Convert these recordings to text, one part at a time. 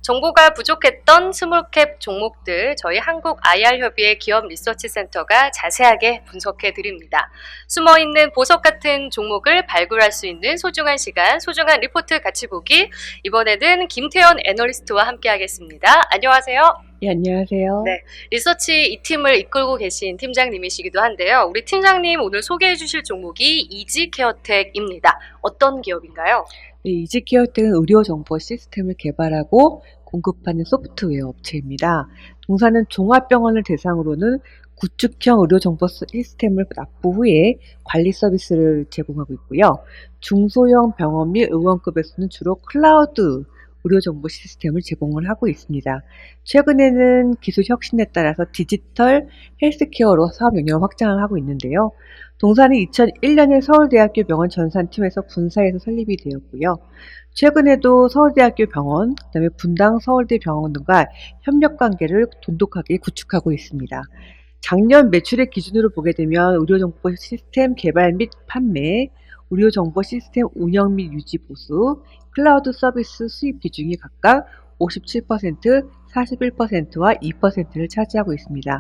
정보가 부족했던 스몰캡 종목들 저희 한국 IR협의회 기업 리서치 센터가 자세하게 분석해 드립니다. 숨어있는 보석 같은 종목을 발굴할 수 있는 소중한 시간, 소중한 리포트 같이 보기. 이번에는 김태현 애널리스트와 함께 하겠습니다. 안녕하세요. 예, 안녕하세요. 네, 리서치 이 팀을 이끌고 계신 팀장님이시기도 한데요. 우리 팀장님 오늘 소개해 주실 종목이 이지케어텍입니다. 어떤 기업인가요? 네, 이지케어텍은 의료 정보 시스템을 개발하고 공급하는 소프트웨어 업체입니다. 동사는 종합병원을 대상으로는 구축형 의료 정보 시스템을 납부 후에 관리 서비스를 제공하고 있고요. 중소형 병원 및 의원급에서는 주로 클라우드 의료 정보 시스템을 제공을 하고 있습니다. 최근에는 기술 혁신에 따라서 디지털 헬스케어로 사업 영역을 확장을 하고 있는데요. 동사는 2001년에 서울대학교 병원 전산팀에서 분사해서 설립이 되었고요. 최근에도 서울대학교 병원, 그다음에 분당 서울대병원 등과 협력 관계를 돈독하게 구축하고 있습니다. 작년 매출액 기준으로 보게 되면 의료정보 시스템 개발 및 판매, 의료정보 시스템 운영 및 유지 보수, 클라우드 서비스 수입 비중이 각각 57%, 41%와 2%를 차지하고 있습니다.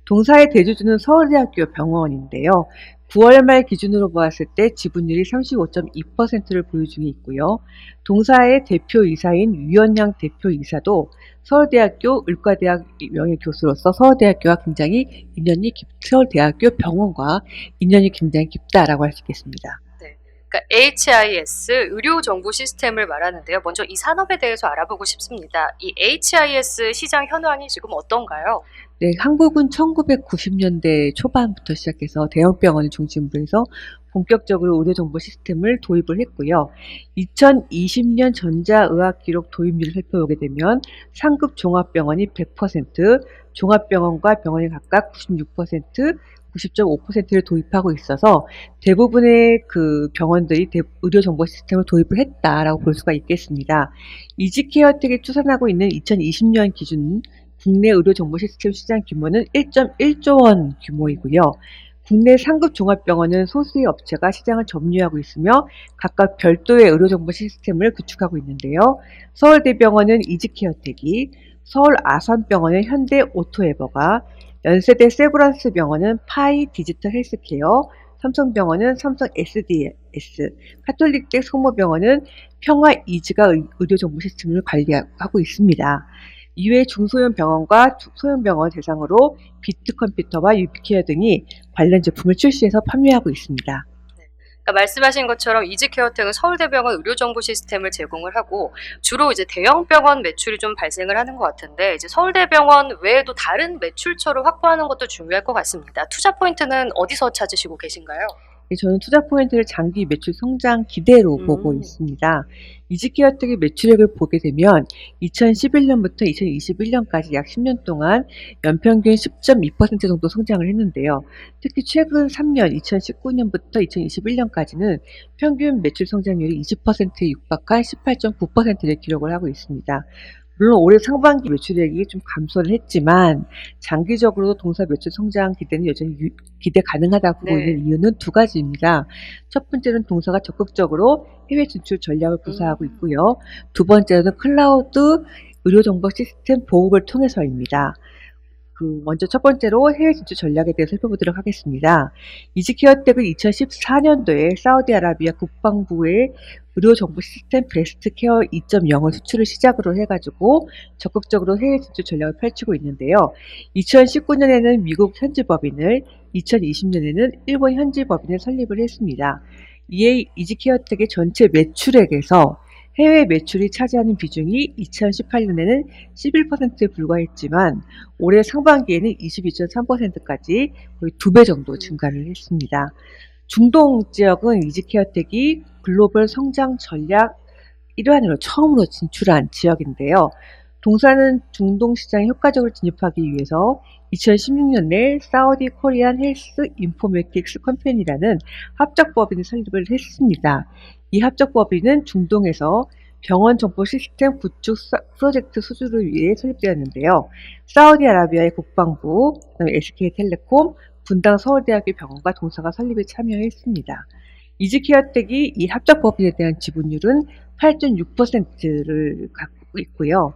동사의 대주주는 서울대학교 병원인데요. 9월 말 기준으로 보았을 때 지분율이 35.2%를 보유 중에 있고요. 동사의 대표이사인 유연양 대표이사도 서울대학교 의과대학 명예교수로서 서울대학교와 굉장히 서울대학교 병원과 인연이 굉장히 깊다라고 할 수 있겠습니다. 그러니까 HIS 의료정보 시스템을 말하는데요. 먼저 이 산업에 대해서 알아보고 싶습니다. 이 HIS 시장 현황이 지금 어떤가요? 네, 한국은 1990년대 초반부터 시작해서 대형 병원을 중심으로 해서 본격적으로 의료정보 시스템을 도입을 했고요. 2020년 전자의학기록 도입률을 살펴보게 되면 상급 종합병원이 100%, 종합병원과 병원이 각각 96%, 90.5%를 도입하고 있어서 대부분의 그 병원들이 의료정보 시스템을 도입을 했다라고 볼 수가 있겠습니다. 이지케어텍이 추산하고 있는 2020년 기준 국내 의료정보 시스템 시장 규모는 1.1조 원 규모이고요. 국내 상급 종합병원은 소수의 업체가 시장을 점유하고 있으며 각각 별도의 의료정보 시스템을 구축하고 있는데요. 서울대병원은 이지케어텍이, 서울 아산병원은 현대오토에버가, 연세대 세브란스 병원은 파이 디지털 헬스케어, 삼성병원은 삼성 SDS, 카톨릭대 성모병원은 평화 이즈가 의료정보 시스템을 관리하고 있습니다. 이외 중소형 병원과 소형 병원 대상으로 비트컴퓨터와 유비케어 등이 관련 제품을 출시해서 판매하고 있습니다. 그러니까 말씀하신 것처럼 이지케어텍은 서울대병원 의료정보 시스템을 제공을 하고 주로 이제 대형 병원 매출이 좀 발생을 하는 것 같은데 이제 서울대병원 외에도 다른 매출처를 확보하는 것도 중요할 것 같습니다. 투자 포인트는 어디서 찾으시고 계신가요? 저는 투자 포인트를 장기 매출 성장 기대로 보고 있습니다. 이지케어텍의 매출액을 보게 되면 2011년부터 2021년까지 약 10년 동안 연평균 10.2% 정도 성장을 했는데요. 특히 최근 3년 2019년부터 2021년까지는 평균 매출 성장률이 20%에 육박한 18.9%를 기록을 하고 있습니다. 물론 올해 상반기 매출액이 좀 감소를 했지만 장기적으로 동사 매출 성장 기대는 여전히 기대 가능하다고 보고 있는 이유는 두 가지입니다. 첫 번째는 동사가 적극적으로 해외 진출 전략을 구사하고 있고요. 두 번째는 클라우드 의료정보 시스템 보급을 통해서입니다. 먼저 첫 번째로 해외 진출 전략에 대해서 살펴보도록 하겠습니다. 이지케어텍은 2014년도에 사우디아라비아 국방부의 의료정보 시스템 베스트 케어 2.0을 수출을 시작으로 해가지고 적극적으로 해외 진출 전략을 펼치고 있는데요. 2019년에는 미국 현지 법인을, 2020년에는 일본 현지 법인을 설립을 했습니다. 이에 이지케어텍의 전체 매출액에서 해외 매출이 차지하는 비중이 2018년에는 11%에 불과했지만 올해 상반기에는 22.3%까지 거의 2배 정도 증가를 했습니다. 중동 지역은 이지케어텍이 글로벌 성장 전략 일환으로 처음으로 진출한 지역인데요. 동사는 중동 시장에 효과적으로 진입하기 위해서 2016년에 사우디 코리안 헬스 인포메틱스 컴퍼니라는 합작법인을 설립을 했습니다. 이 합작법인은 중동에서 병원 정보 시스템 구축 프로젝트 수주를 위해 설립되었는데요. 사우디아라비아의 국방부, 그다음에 SK텔레콤, 분당 서울대학교 병원과 동사가 설립에 참여했습니다. 이지케어텍이 이 합작법인에 대한 지분율은 8.6%를 갖고 있고요.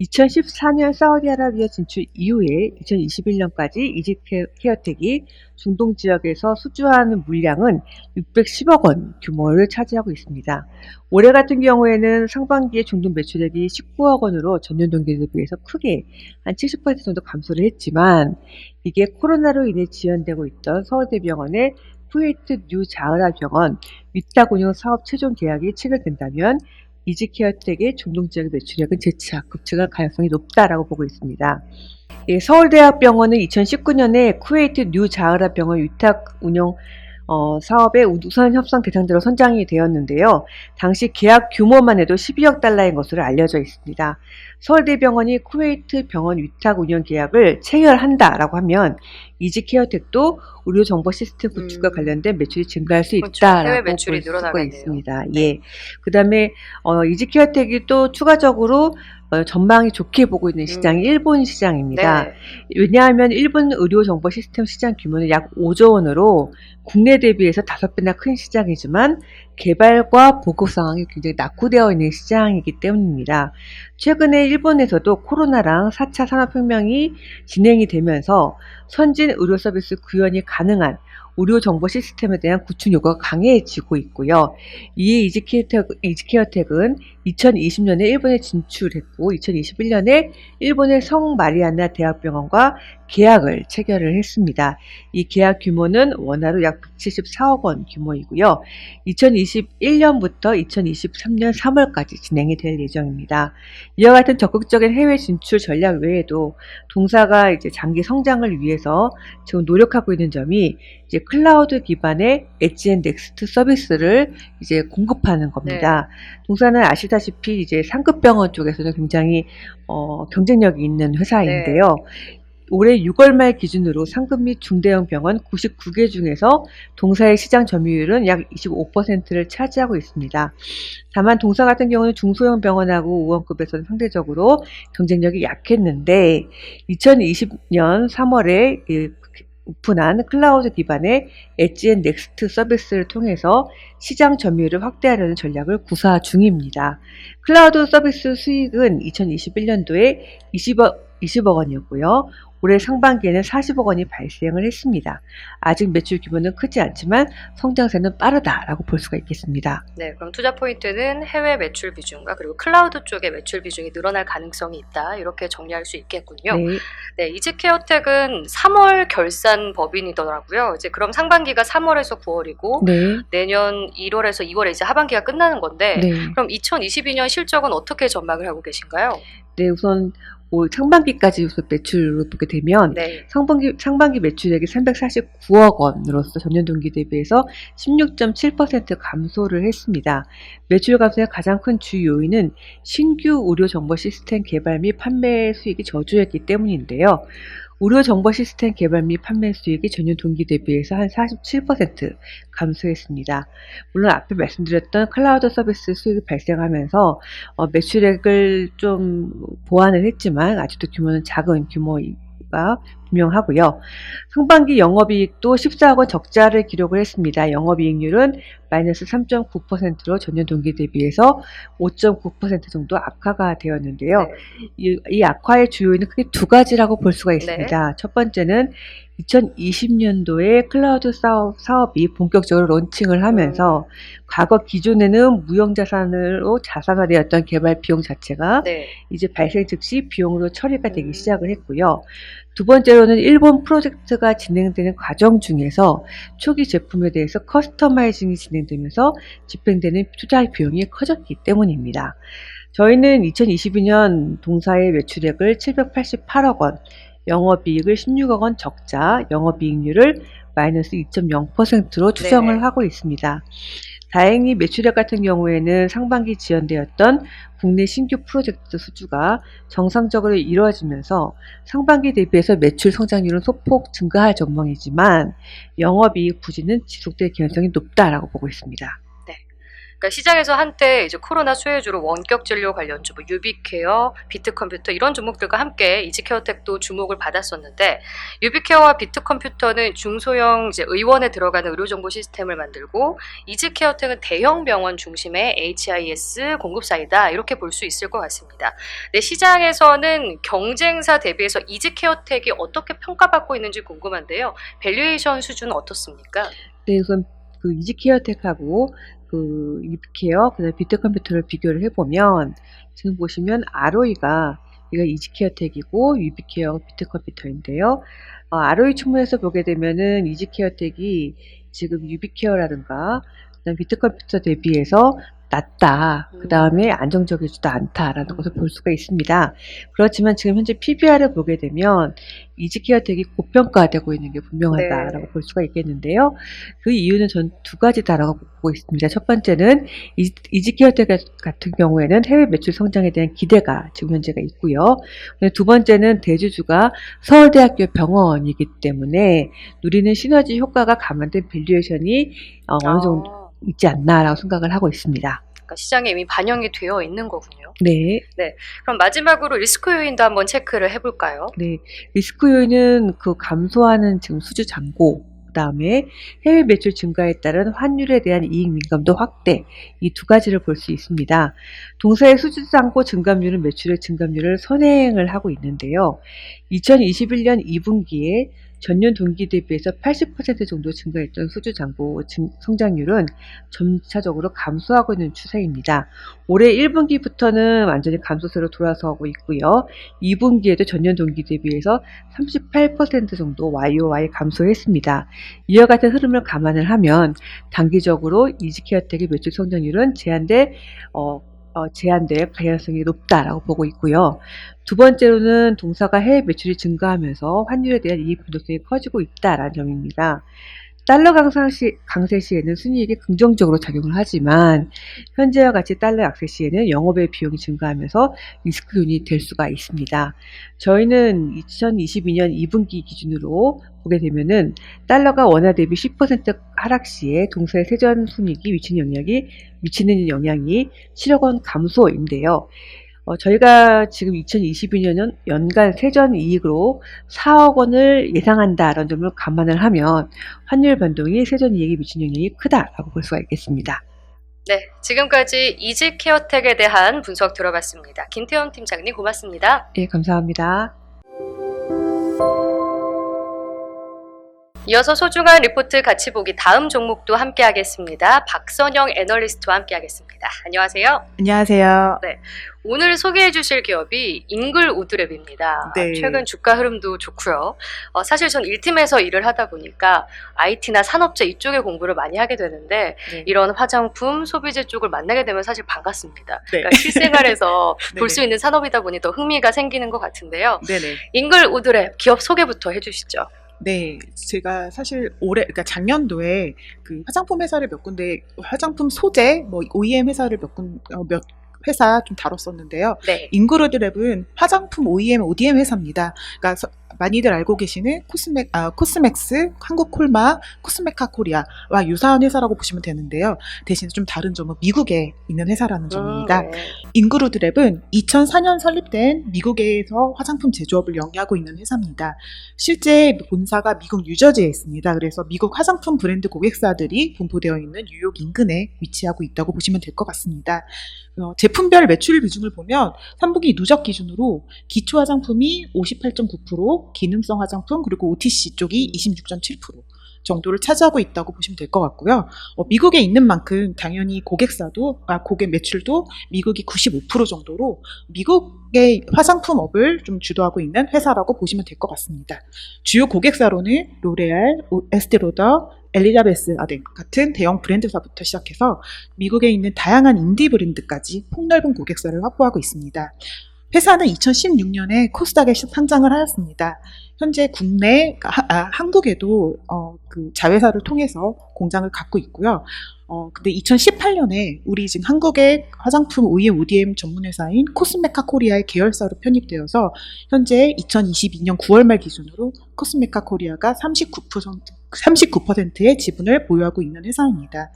2014년 사우디아라비아 진출 이후에 2021년까지 이지케어텍이 중동 지역에서 수주하는 물량은 610억 원 규모를 차지하고 있습니다. 올해 같은 경우에는 상반기에 중동 매출액이 19억 원으로 전년 동기에 비해서 크게 한 70% 정도 감소를 했지만 이게 코로나로 인해 지연되고 있던 서울대병원의 쿠웨이트 뉴 자흐라 병원 위탁 운영 사업 최종 계약이 체결된다면 이지케어텍의 중동 지역 매출액은 재차 급증할 가능성이 높다라고 보고 있습니다. 예, 서울대학병원은 2019년에 쿠웨이트 뉴 자흐라 병원 위탁 운영 사업의 우선 협상 대상자로 선정이 되었는데요. 당시 계약 규모만 해도 12억 달러인 것으로 알려져 있습니다. 서울대병원이 쿠웨이트 병원 위탁 운영 계약을 체결한다라고 하면 이지케어텍도 의료 정보 시스템 구축과 관련된 매출이 증가할 수 그렇죠. 있다라고 해외 매출이 볼 수가 늘어나겠네요. 있습니다. 네. 예. 그다음에 이지케어텍이 또 추가적으로 전망이 좋게 보고 있는 시장이 일본 시장입니다. 네. 왜냐하면 일본 의료 정보 시스템 시장 규모는 약 5조 원으로 국내 대비해서 5배나 큰 시장이지만 개발과 보급 상황이 굉장히 낙후되어 있는 시장이기 때문입니다. 최근에 일본에서도 코로나랑 4차 산업혁명이 진행이 되면서 선진 의료 서비스 구현이 가능한 의료 정보 시스템에 대한 구축 요구가 강해지고 있고요. 이에 이지케어텍은 2020년에 일본에 진출했고 2021년에 일본의 성마리아나 대학병원과 계약을 체결을 했습니다. 이 계약 규모는 원화로 약 174억 원 규모이고요. 2021년부터 2023년 3월까지 진행이 될 예정입니다. 이와 같은 적극적인 해외 진출 전략 외에도 동사가 이제 장기 성장을 위해서 지금 노력하고 있는 점이 이제 클라우드 기반의 엣지 넥스트 서비스를 이제 공급하는 겁니다. 동사는 아시다시피 이제 상급병원 쪽에서는 굉장히 경쟁력이 있는 회사인데요. 올해 6월 말 기준으로 상급 및 중대형 병원 99개 중에서 동사의 시장 점유율은 약 25%를 차지하고 있습니다. 다만 동사 같은 경우는 중소형 병원하고 우원급에서는 상대적으로 경쟁력이 약했는데 2020년 3월에 오픈한 클라우드 기반의 엣지 넥스트 서비스를 통해서 시장 점유율을 확대하려는 전략을 구사 중입니다. 클라우드 서비스 수익은 2021년도에 20억 원이었고요. 올해 상반기에는 40억 원이 발생을 했습니다. 아직 매출 규모는 크지 않지만 성장세는 빠르다라고 볼 수가 있겠습니다. 네, 그럼 투자 포인트는 해외 매출 비중과 그리고 클라우드 쪽의 매출 비중이 늘어날 가능성이 있다. 이렇게 정리할 수 있겠군요. 네. 네, 이지케어텍은 3월 결산 법인이더라고요. 이제 그럼 상반기가 3월에서 9월이고 네. 내년 1월에서 2월에 이제 하반기가 끝나는 건데 네. 그럼 2022년 실적은 어떻게 전망을 하고 계신가요? 네, 우선 올 상반기까지 매출을 보게 되면 네. 상반기 매출액이 349억 원으로서 전년 동기 대비해서 16.7% 감소를 했습니다. 매출 감소의 가장 큰 주 요인은 신규 의료 정보 시스템 개발 및 판매 수익이 저조했기 때문인데요. 의료 정보 시스템 개발 및 판매 수익이 전년 동기 대비해서 한 47% 감소했습니다. 물론 앞에 말씀드렸던 클라우드 서비스 수익이 발생하면서 매출액을 좀 보완을 했지만 아직도 규모는 작은 규모가 분명하고요. 상반기 영업이익도 14억 원 적자를 기록을 했습니다. 영업이익률은 마이너스 3.9%로 전년 동기 대비해서 5.9% 정도 악화가 되었는데요. 네. 이 악화의 주요인은 크게 두 가지라고 볼 수가 있습니다. 첫 번째는 2020년도에 클라우드 사업이 본격적으로 론칭을 하면서 과거 기존에는 무형자산으로 자산화되었던 개발 비용 자체가 네. 이제 발생 즉시 비용으로 처리가 되기 시작을 했고요. 두 번째로는 일본 프로젝트가 진행되는 과정 중에서 초기 제품에 대해서 커스터마이징이 진행되면서 집행되는 투자 비용이 커졌기 때문입니다. 저희는 2022년 동사의 매출액을 788억 원, 영업이익을 16억 원 적자, 영업이익률을 마이너스 2.0%로 추정을 네. 하고 있습니다. 다행히 매출액 같은 경우에는 상반기 지연되었던 국내 신규 프로젝트 수주가 정상적으로 이루어지면서 상반기 대비해서 매출 성장률은 소폭 증가할 전망이지만 영업이익 부진은 지속될 가능성이 높다라고 보고 있습니다. 그러니까 시장에서 한때 이제 코로나 수혜주로 원격 진료 관련주, 뭐 유비케어, 비트컴퓨터 이런 종목들과 함께 이지케어텍도 주목을 받았었는데 유비케어와 비트컴퓨터는 중소형 이제 의원에 들어가는 의료정보 시스템을 만들고 이지케어텍은 대형 병원 중심의 HIS 공급사이다 이렇게 볼 수 있을 것 같습니다. 네, 시장에서는 경쟁사 대비해서 이지케어텍이 어떻게 평가받고 있는지 궁금한데요. 밸류에이션 수준은 어떻습니까? 네, 우선 그 이지케어텍하고 그 유비케어, 그다음에 비트컴퓨터를 비교를 해보면 지금 보시면 ROE가 이가 이지케어텍이고 유비케어 비트컴퓨터인데요. ROE 측면에서 보게 되면은 이지케어텍이 지금 유비케어라든가 그다음 비트컴퓨터 대비해서 낮다. 그 다음에 안정적이지도 않다라는 것을 볼 수가 있습니다. 그렇지만 지금 현재 PBR을 보게 되면 이지케어텍이 고평가되고 있는 게 분명하다라고 볼 수가 있겠는데요. 그 이유는 전 두 가지다라고 보고 있습니다. 첫 번째는 이지케어텍 같은 경우에는 해외 매출 성장에 대한 기대가 지금 현재가 있고요. 두 번째는 대주주가 서울대학교 병원이기 때문에 누리는 시너지 효과가 감안된 밸류에이션이 어느 정도 있지 않나라고 생각을 하고 있습니다. 그러니까 시장에 이미 반영이 되어 있는 거군요. 네. 그럼 마지막으로 리스크 요인도 한번 체크를 해볼까요? 네. 리스크 요인은 그 감소하는 지금 수주 잔고, 그 다음에 해외 매출 증가에 따른 환율에 대한 이익 민감도 확대, 이 두 가지를 볼 수 있습니다. 동사의 수주 잔고 증감률은 매출의 증감률을 선행을 하고 있는데요. 2021년 2분기에 전년 동기 대비해서 80% 정도 증가했던 수주 잔고 성장률은 점차적으로 감소하고 있는 추세입니다. 올해 1분기부터는 완전히 감소세로 돌아서고 있고요. 2분기에도 전년 동기 대비해서 38% 정도 YOY 감소했습니다. 이와 같은 흐름을 감안을 하면 단기적으로 이지케어텍의 매출 성장률은 제한될 가능성이 높다라고 보고 있고요. 두 번째로는 동사가 해외 매출이 증가하면서 환율에 대한 이익 변동성이 커지고 있다라는 점입니다. 달러 강세 시에는 순이익이 긍정적으로 작용을 하지만 현재와 같이 달러 약세 시에는 영업의 비용이 증가하면서 리스크 요인이 될 수가 있습니다. 저희는 2022년 2분기 기준으로 보게 되면은 달러가 원화 대비 10% 하락 시에 동사의 세전 순이익이 미치는 영향이 7억 원 감소인데요. 저희가 지금 2022년 연간 세전 이익으로 4억 원을 예상한다라는 점을 감안을 하면 환율 변동이 세전 이익에 미치는 영향이 크다라고 볼 수가 있겠습니다. 네, 지금까지 이지케어텍에 대한 분석 들어봤습니다. 김태현 팀장님 고맙습니다. 네, 감사합니다. 이어서 소중한 리포트 같이 보기 다음 종목도 함께 하겠습니다. 박선영 애널리스트와 함께 하겠습니다. 안녕하세요. 안녕하세요. 오늘 소개해 주실 기업이 잉글우드랩입니다. 네. 최근 주가 흐름도 좋고요. 사실 전 1팀에서 일을 하다 보니까 IT나 산업재 이쪽에 공부를 많이 하게 되는데 이런 화장품, 소비재 쪽을 만나게 되면 사실 반갑습니다. 네. 그러니까 실생활에서 볼 수 네네. 있는 산업이다 보니 더 흥미가 생기는 것 같은데요. 네네. 잉글우드랩 기업 소개부터 해주시죠. 네, 제가 사실 그러니까 작년도에 그 화장품 회사를 몇 군데, 화장품 소재, 뭐 OEM 회사를 몇 회사 좀 다뤘었는데요. 네. 잉그루드랩은 화장품 OEM, ODM 회사입니다. 그러니까 많이들 알고 계시는 코스맥스, 한국콜마, 코스메카 코리아와 유사한 회사라고 보시면 되는데요. 대신 좀 다른 점은 미국에 있는 회사라는 점입니다. 네. 잉그루드랩은 2004년 설립된 미국에서 화장품 제조업을 영위하고 있는 회사입니다. 실제 본사가 미국 뉴저지에 있습니다. 그래서 미국 화장품 브랜드 고객사들이 분포되어 있는 뉴욕 인근에 위치하고 있다고 보시면 될 것 같습니다. 제품별 매출 비중을 보면 3분기 누적 기준으로 기초 화장품이 58.9%, 기능성 화장품 그리고 OTC 쪽이 26.7% 정도를 차지하고 있다고 보시면 될 것 같고요. 미국에 있는 만큼 당연히 고객 매출도 미국이 95% 정도로 미국의 화장품업을 좀 주도하고 있는 회사라고 보시면 될 것 같습니다. 주요 고객사로는 로레알, 에스테로더, 엘리자베스 아덴 같은 대형 브랜드사부터 시작해서 미국에 있는 다양한 인디 브랜드까지 폭넓은 고객사를 확보하고 있습니다. 회사는 2016년에 코스닥에 상장을 하였습니다. 현재 한국에도 그 자회사를 통해서 공장을 갖고 있고요. 근데 2018년에 우리 지금 한국의 화장품 OEM, ODM 전문회사인 코스메카 코리아의 계열사로 편입되어서 현재 2022년 9월 말 기준으로 코스메카 코리아가 39%의 지분을 보유하고 있는 회사입니다.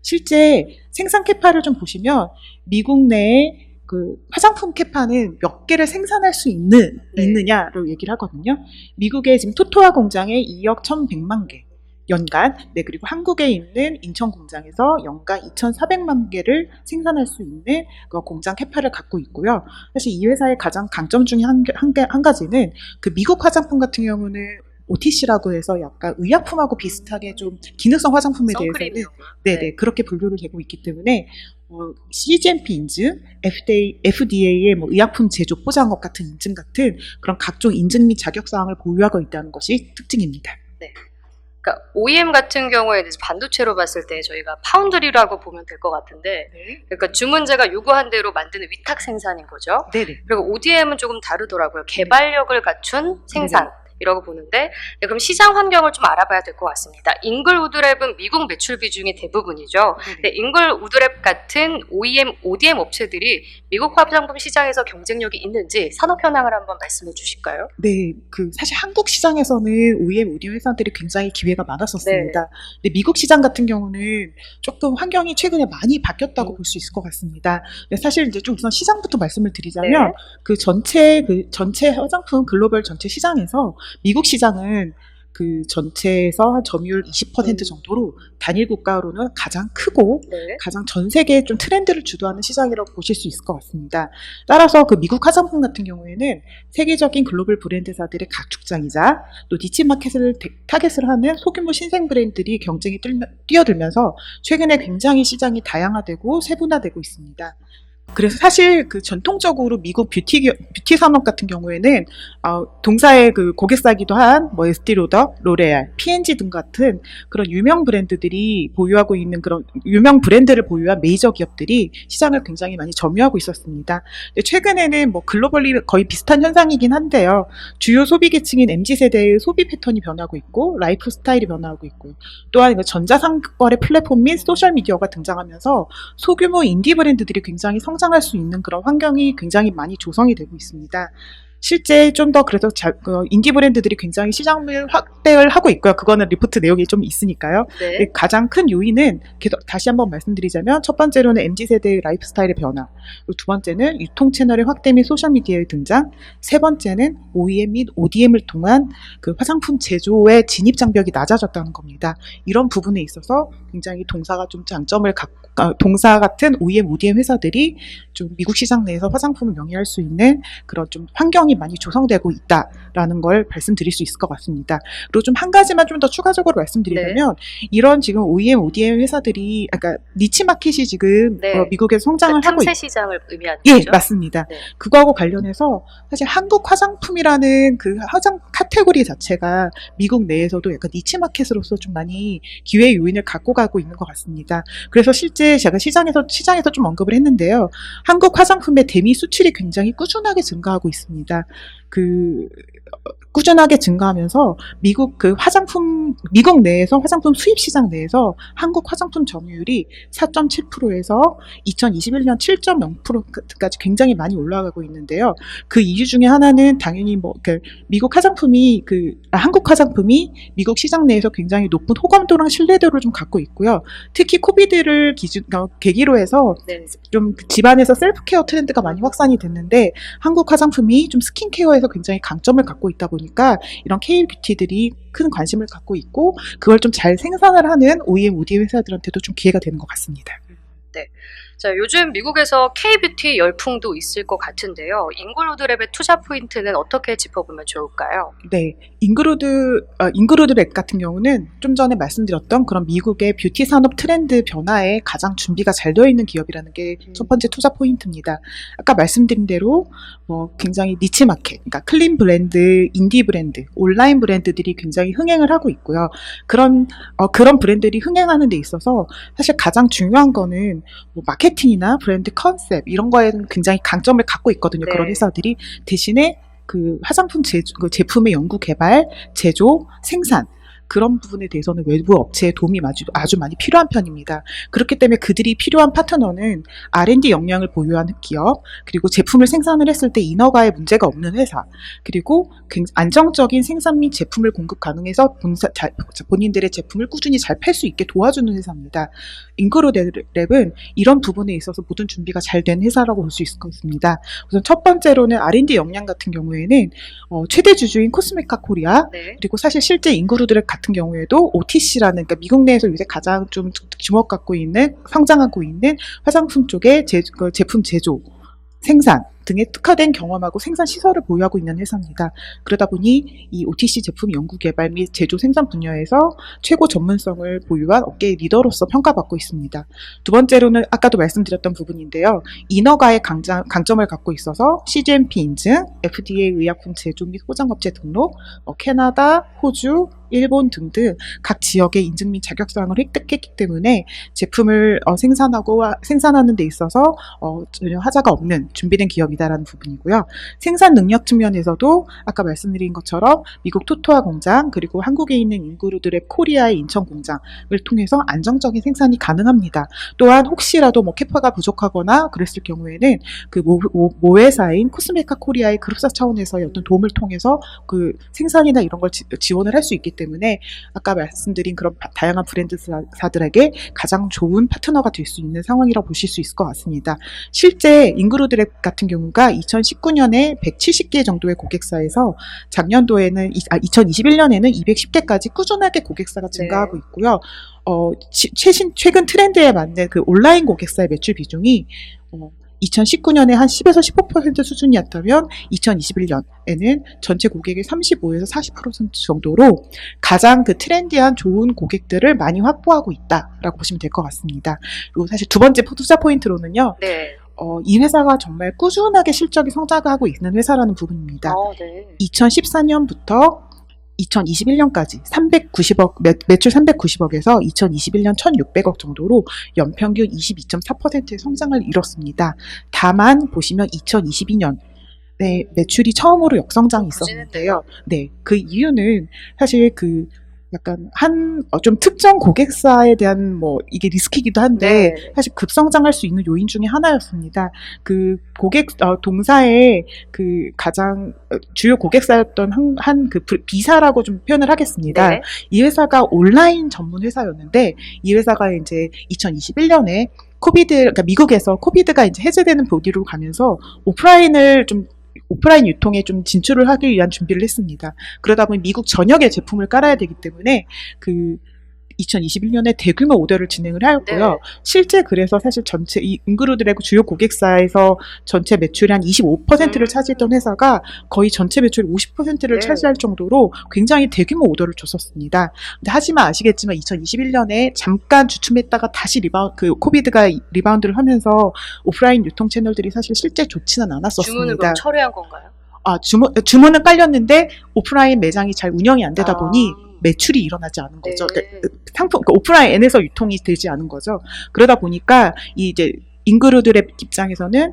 실제 생산 캐파를 좀 보시면 미국 내에 그 화장품 캐파는 몇 개를 생산할 수 있느냐로 얘기를 하거든요. 미국의 지금 토토화 공장에 2억 1,100만 개 연간, 네, 그리고 한국에 있는 인천 공장에서 연간 2,400만 개를 생산할 수 있는 그 공장 캐파를 갖고 있고요. 사실 이 회사의 가장 강점 중에 한 가지는 그 미국 화장품 같은 경우는 OTC라고 해서 약간 의약품하고 비슷하게 좀 기능성 화장품에 대해서는 네네 그렇게 분류를 되고 있기 때문에 CGMP 인증, FDA의 뭐 의약품 제조 포장업 같은 인증 같은 그런 각종 인증 및 자격 사항을 보유하고 있다는 것이 특징입니다. 네. 그러니까 OEM 같은 경우에는 반도체로 봤을 때 저희가 파운드리라고 보면 될 것 같은데, 네. 그러니까 주문자가 요구한 대로 만드는 위탁 생산인 거죠. 네네. 그리고 ODM은 조금 다르더라고요. 개발력을 갖춘 생산. 이라고 보는데, 네, 그럼 시장 환경을 좀 알아봐야 될 것 같습니다. 잉글우드랩은 미국 매출 비중이 대부분이죠. 네, 잉글우드랩 같은 OEM, ODM 업체들이 미국 화장품 시장에서 경쟁력이 있는지 산업 현황을 한번 말씀해 주실까요? 네, 그 사실 한국 시장에서는 OEM, ODM 회사들이 굉장히 기회가 많았었습니다. 네. 근데 미국 시장 같은 경우는 조금 환경이 최근에 많이 바뀌었다고 볼 수 있을 것 같습니다. 사실 이제 좀 우선 시장부터 말씀을 드리자면 네. 그 전체 화장품 글로벌 전체 시장에서 미국 시장은 그 전체에서 한 점유율 20% 정도로 단일 국가로는 가장 크고 네. 가장 전 세계의 좀 트렌드를 주도하는 시장이라고 보실 수 있을 것 같습니다. 따라서 그 미국 화장품 같은 경우에는 세계적인 글로벌 브랜드사들의 각축장이자 또 니치 마켓을 타겟을 하는 소규모 신생 브랜드들이 경쟁에 뛰어들면서 최근에 굉장히 시장이 다양화되고 세분화되고 있습니다. 그래서 사실 그 전통적으로 미국 뷰티 산업 같은 경우에는 동사의 그 고객사기도 한 뭐 에스티 로더, 로레알, P&G 등 같은 그런 유명 브랜드들이 보유하고 있는 그런 유명 브랜드를 보유한 메이저 기업들이 시장을 굉장히 많이 점유하고 있었습니다. 근데 최근에는 뭐 글로벌리 거의 비슷한 현상이긴 한데요. 주요 소비 계층인 MZ 세대의 소비 패턴이 변하고 있고 라이프 스타일이 변하고 있고요. 또한 전자상거래 플랫폼 및 소셜 미디어가 등장하면서 소규모 인디 브랜드들이 굉장히 성장할 수 있는 그런 환경이 굉장히 많이 조성이 되고 있습니다. 실제 좀 더 그래서 인디 브랜드들이 굉장히 시장을 확대를 하고 있고요. 그거는 리포트 내용이 좀 있으니까요. 네. 가장 큰 요인은 다시 한번 말씀드리자면 첫 번째로는 MZ세대의 라이프 스타일의 변화, 그리고 두 번째는 유통 채널의 확대 및 소셜미디어의 등장, 세 번째는 OEM 및 ODM을 통한 그 화장품 제조의 진입 장벽이 낮아졌다는 겁니다. 이런 부분에 있어서 굉장히 동사 같은 OEM, ODM 회사들이 좀 미국 시장 내에서 화장품을 영위할 수 있는 그런 좀 환경이 많이 조성되고 있다라는 걸 말씀드릴 수 있을 것 같습니다. 그리고 좀 한 가지만 좀 더 추가적으로 말씀드리자면 이런 지금 OEM, ODM 회사들이 그러니까 니치 마켓이 지금 미국에서 성장을 하고 틈새 시장을 의미하는 예, 거죠? 맞습니다. 네. 그거하고 관련해서 사실 한국 화장품이라는 그 화장 카테고리 자체가 미국 내에서도 약간 니치 마켓으로서 좀 많이 기회의 요인을 갖고 가고 있는 것 같습니다. 그래서 실제 제가 시장에서 좀 언급을 했는데요. 한국 화장품의 대미 수출이 굉장히 꾸준하게 증가하고 있습니다. 꾸준하게 증가하면서 미국 내에서 화장품 수입 시장 내에서 한국 화장품 점유율이 4.7%에서 2021년 7.0%까지 굉장히 많이 올라가고 있는데요. 그 이유 중에 하나는 당연히 한국 화장품이 미국 시장 내에서 굉장히 높은 호감도랑 신뢰도를 좀 갖고 있고요. 특히 코비드를 계기로 해서 좀 집안에서 셀프케어 트렌드가 많이 확산이 됐는데 한국 화장품이 좀 스킨케어에서 굉장히 강점을 갖고 있다 보니까 이런 K-뷰티들이 큰 관심을 갖고 있고 그걸 좀 잘 생산을 하는 OEM, ODM 회사들한테도 좀 기회가 되는 것 같습니다. 네. 자, 요즘 미국에서 K-뷰티 열풍도 있을 것 같은데요. 잉글우드랩의 투자 포인트는 어떻게 짚어보면 좋을까요? 네. 잉글우드랩 같은 경우는 좀 전에 말씀드렸던 그런 미국의 뷰티 산업 트렌드 변화에 가장 준비가 잘 되어 있는 기업이라는 게 첫 번째 투자 포인트입니다. 아까 말씀드린 대로 굉장히 니치 마켓, 그러니까 클린 브랜드, 인디 브랜드, 온라인 브랜드들이 굉장히 흥행을 하고 있고요. 그런 브랜드들이 흥행하는 데 있어서 사실 가장 중요한 거는 마케팅이나 브랜드 컨셉 이런 거에는 굉장히 강점을 갖고 있거든요. 그런 회사들이 대신에 그 화장품 제품의 연구 개발, 제조, 생산 그런 부분에 대해서는 외부 업체의 도움이 아주 많이 필요한 편입니다. 그렇기 때문에 그들이 필요한 파트너는 R&D 역량을 보유한 기업, 그리고 제품을 생산을 했을 때 인허가에 문제가 없는 회사, 그리고 안정적인 생산 및 제품을 공급 가능해서 본인들의 제품을 꾸준히 잘 팔 수 있게 도와주는 회사입니다. 인그루랩은 이런 부분에 있어서 모든 준비가 잘 된 회사라고 볼 수 있을 것 같습니다. 우선 첫 번째로는 R&D 역량 같은 경우에는 최대 주주인 코스메카 코리아, 네. 그리고 사실 실제 인그루드랩 같은 경우에도 OTC라는, 그러니까 미국 내에서 요새 가장 좀 주목받고 있는, 성장하고 있는 화장품 쪽의 제품 제조, 생산 등에 특화된 경험하고 생산 시설을 보유하고 있는 회사입니다. 그러다 보니 이 OTC 제품 연구 개발 및 제조 생산 분야에서 최고 전문성을 보유한 업계의 리더로서 평가받고 있습니다. 두 번째로는 아까도 말씀드렸던 부분인데요. 인허가의 강점을 갖고 있어서 CGMP 인증, FDA 의약품 제조 및 포장업체 등록, 캐나다, 호주, 일본 등등 각 지역의 인증 및 자격사항을 획득했기 때문에 제품을 생산하는 데 있어서 전혀 하자가 없는 준비된 기업이다라는 부분이고요. 생산 능력 측면에서도 아까 말씀드린 것처럼 미국 토토화 공장, 그리고 한국에 있는 인그루드랩 코리아의 인천 공장을 통해서 안정적인 생산이 가능합니다. 또한 혹시라도 캐파가 부족하거나 그랬을 경우에는 그 모회사인 코스메카 코리아의 그룹사 차원에서의 어떤 도움을 통해서 그 생산이나 이런 걸 지원을 할 수 있기 때문에 아까 말씀드린 그런 다양한 브랜드사들에게 가장 좋은 파트너가 될 수 있는 상황이라고 보실 수 있을 것 같습니다. 실제 인그루드랩 같은 경우가 2019년에 170개 정도의 고객사에서 작년도에는 2021년에는 210개까지 꾸준하게 고객사가 증가하고 있고요. 최근 트렌드에 맞는 그 온라인 고객사의 매출 비중이 2019년에 한 10에서 15% 수준이었다면 2021년에는 전체 고객의 35에서 40% 정도로 가장 그 트렌디한 좋은 고객들을 많이 확보하고 있다라고 보시면 될 것 같습니다. 그리고 사실 두 번째 투자 포인트로는요. 네. 이 회사가 정말 꾸준하게 실적이 성장하고 있는 회사라는 부분입니다. 네. 2014년부터 2021년까지 390억, 매출 390억에서 2021년 1,600억 정도로 연평균 22.4%의 성장을 이뤘습니다. 다만 보시면 2022년 매출이 처음으로 역성장이 있었는데요. 네, 그 이유는 사실 그 약간 좀 특정 고객사에 대한 이게 리스크이기도 한데 사실 급성장할 수 있는 요인 중에 하나였습니다. 그 동사의 그 가장 주요 고객사였던 그 B사라고 좀 표현을 하겠습니다. 네. 이 회사가 온라인 전문 회사였는데 이 회사가 이제 2021년에 그러니까 미국에서 코비드가 이제 해제되는 보기로 가면서 오프라인 유통에 좀 진출을 하기 위한 준비를 했습니다. 그러다 보니 미국 전역에 제품을 깔아야 되기 때문에 2021년에 대규모 오더를 진행을 하였고요. 네. 실제 그래서 사실 전체 이 인그루드랩 주요 고객사에서 전체 매출의 한 25%를 차지했던 회사가 거의 전체 매출 50%를 차지할 정도로 굉장히 대규모 오더를 줬었습니다. 근데 하지만 아시겠지만 2021년에 잠깐 주춤했다가 다시 코비드가 리바운드를 하면서 오프라인 유통 채널들이 사실 실제 좋지는 않았었습니다. 주문을 그럼 철회한 건가요? 주문은 깔렸는데 오프라인 매장이 잘 운영이 안 되다 보니 매출이 일어나지 않은 거죠. 네. 그러니까 오프라인에서 유통이 되지 않은 거죠. 그러다 보니까 이제 인그루드랩 입장에서는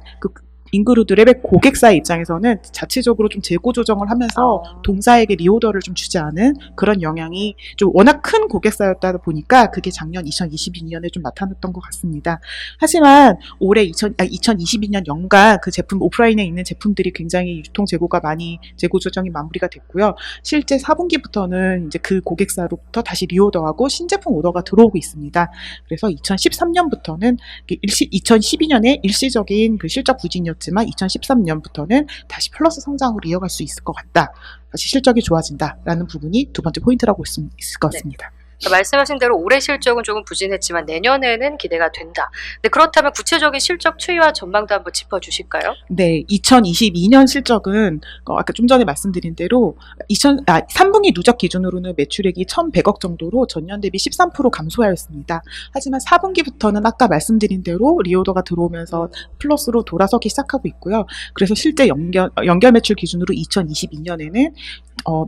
인그루드랩의 고객사의 입장에서는 자체적으로 좀 재고 조정을 하면서 동사에게 리오더를 좀 주지 않은 그런 영향이 좀 워낙 큰 고객사였다 보니까 그게 작년 2022년에 좀 나타났던 것 같습니다. 하지만 올해 2022년 연간 그 제품 오프라인에 있는 제품들이 굉장히 유통 재고가 많이 재고 조정이 마무리가 됐고요. 실제 4분기부터는 이제 그 고객사로부터 다시 리오더하고 신제품 오더가 들어오고 있습니다. 그래서 2013년부터는 2012년에 일시적인 그 실적 부진이었지만 2013년부터는 다시 플러스 성장으로 이어갈 수 있을 것 같다. 다시 실적이 좋아진다라는 부분이 두 번째 포인트라고 볼 수 있을 것 같습니다. 말씀하신 대로 올해 실적은 조금 부진했지만 내년에는 기대가 된다. 근데 그렇다면 구체적인 실적 추이와 전망도 한번 짚어주실까요? 네, 2022년 실적은 아까 좀 전에 말씀드린 대로 3분기 누적 기준으로는 매출액이 1,100억 정도로 전년 대비 13% 감소하였습니다. 하지만 4분기부터는 아까 말씀드린 대로 리오더가 들어오면서 플러스로 돌아서기 시작하고 있고요. 그래서 실제 연결 매출 기준으로 2022년에는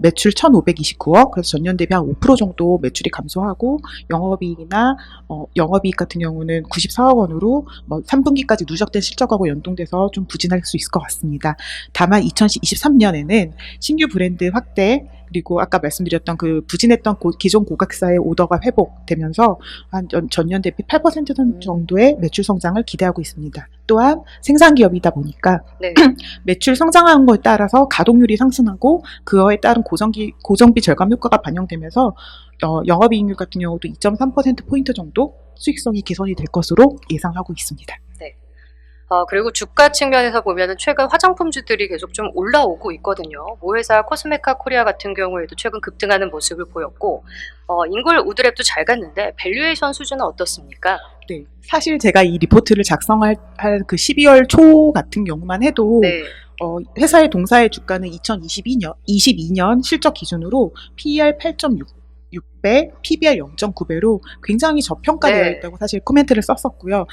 매출 1,529억, 그래서 전년 대비 한 5% 정도 매출이 감소하고 영업이익 같은 경우는 94억 원으로 3분기까지 누적된 실적하고 연동돼서 좀 부진할 수 있을 것 같습니다. 다만 2023년에는 신규 브랜드 확대, 그리고 아까 말씀드렸던 그 부진했던 기존 고객사의 오더가 회복되면서 한 전년 대비 8% 정도의 매출 성장을 기대하고 있습니다. 또한 생산 기업이다 보니까 네. 매출 성장하는 것에 따라서 가동률이 상승하고 그거에 따른 고정비 절감 효과가 반영되면서 영업이익률 같은 경우도 2.3%포인트 정도 수익성이 개선이 될 것으로 예상하고 있습니다. 그리고 주가 측면에서 보면은 최근 화장품주들이 계속 좀 올라오고 있거든요. 모회사 코스메카 코리아 같은 경우에도 최근 급등하는 모습을 보였고, 인글 우드랩도 잘 갔는데 밸류에이션 수준은 어떻습니까? 네, 사실 제가 이 리포트를 작성할 그 12월 초 같은 경우만 해도 네. 회사의 동사의 주가는 2022년 실적 기준으로 PER 8.6배, PBR 0.9배로 굉장히 저평가되어 네. 있다고 사실 코멘트를 썼었고요.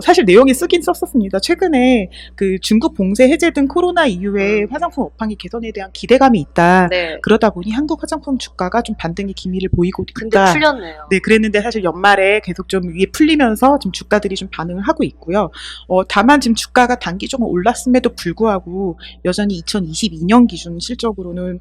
사실 내용이 쓰긴 썼었습니다. 최근에 그 중국 봉쇄 해제 등 코로나 이후에 화장품 업황의 개선에 대한 기대감이 있다. 네. 그러다 보니 한국 화장품 주가가 좀 반등의 기미를 보이고 근데 있다. 풀렸네요. 네, 그랬는데 사실 연말에 계속 좀 위에 풀리면서 지금 주가들이 좀 반응을 하고 있고요. 다만 지금 주가가 단기적으로 올랐음에도 불구하고 여전히 2022년 기준 실적으로는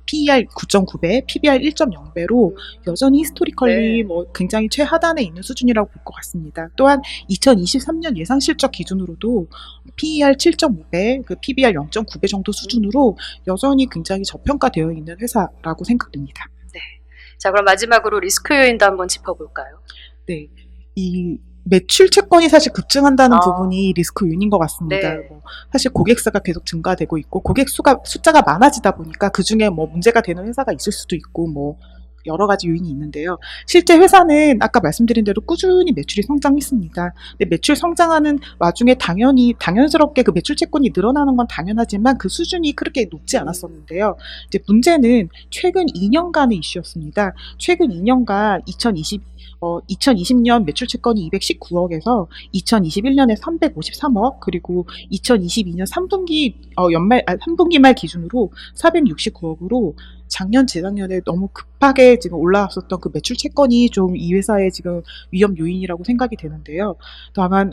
PER 9.9배, PBR 1.0배로 여전히 히스토리컬리 네. 굉장히 최하단에 있는 수준이라고 볼 것 같습니다. 또한 2023년 예상 실적 기준으로도 PER 7.5배, 그 PBR 0.9배 정도 수준으로 여전히 굉장히 저평가되어 있는 회사라고 생각됩니다. 자, 그럼 마지막으로 리스크 요인도 한번 짚어볼까요? 네, 이 매출 채권이 사실 급증한다는 아. 부분이 리스크 요인인 것 같습니다. 네. 사실 고객사가 계속 증가되고 있고 고객 숫자가 많아지다 보니까 그 중에 문제가 되는 회사가 있을 수도 있고 여러 가지 요인이 있는데요. 실제 회사는 아까 말씀드린 대로 꾸준히 매출이 성장했습니다. 근데 매출 성장하는 와중에 당연스럽게 그 매출 채권이 늘어나는 건 당연하지만 그 수준이 그렇게 높지 않았었는데요. 이제 문제는 최근 2년간의 이슈였습니다. 최근 2년간 2020년 매출 채권이 219억에서 2021년에 353억, 그리고 2022년 3분기 말 기준으로 469억으로 작년, 재작년에 너무 급하게 지금 올라왔었던 그 매출 채권이 좀 이 회사의 지금 위험 요인이라고 생각이 되는데요. 다만,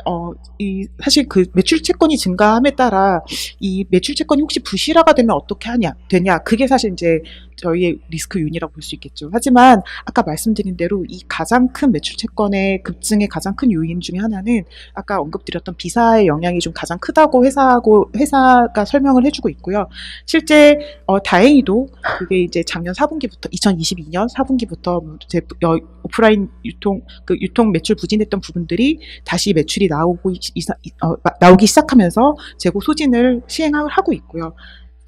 사실 그 매출 채권이 증가함에 따라 이 매출 채권이 혹시 부실화가 되면 어떻게 되냐. 그게 사실 이제 저희의 리스크 요인이라고 볼 수 있겠죠. 하지만 아까 말씀드린 대로 이 가장 큰 매출 채권의 급증의 가장 큰 요인 중에 하나는 아까 언급드렸던 비사의 영향이 좀 가장 크다고 회사가 설명을 해주고 있고요. 실제 다행히도 그게 이제 작년 4분기부터 2022년 4분기부터 오프라인 유통 매출 부진했던 부분들이 다시 매출이 나오기 시작하면서 재고 소진을 시행을 하고 있고요.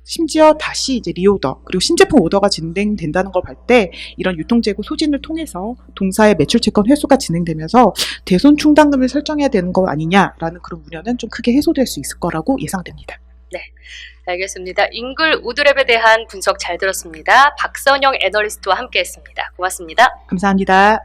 심지어 다시 이제 리오더 그리고 신제품 오더가 진행된다는 걸 볼 때 이런 유통재고 소진을 통해서 동사의 매출 채권 회수가 진행되면서 대손 충당금을 설정해야 되는 거 아니냐라는 그런 우려는 좀 크게 해소될 수 있을 거라고 예상됩니다. 네, 알겠습니다. 인글 우드랩에 대한 분석 잘 들었습니다. 박선영 애널리스트와 함께했습니다. 고맙습니다. 감사합니다.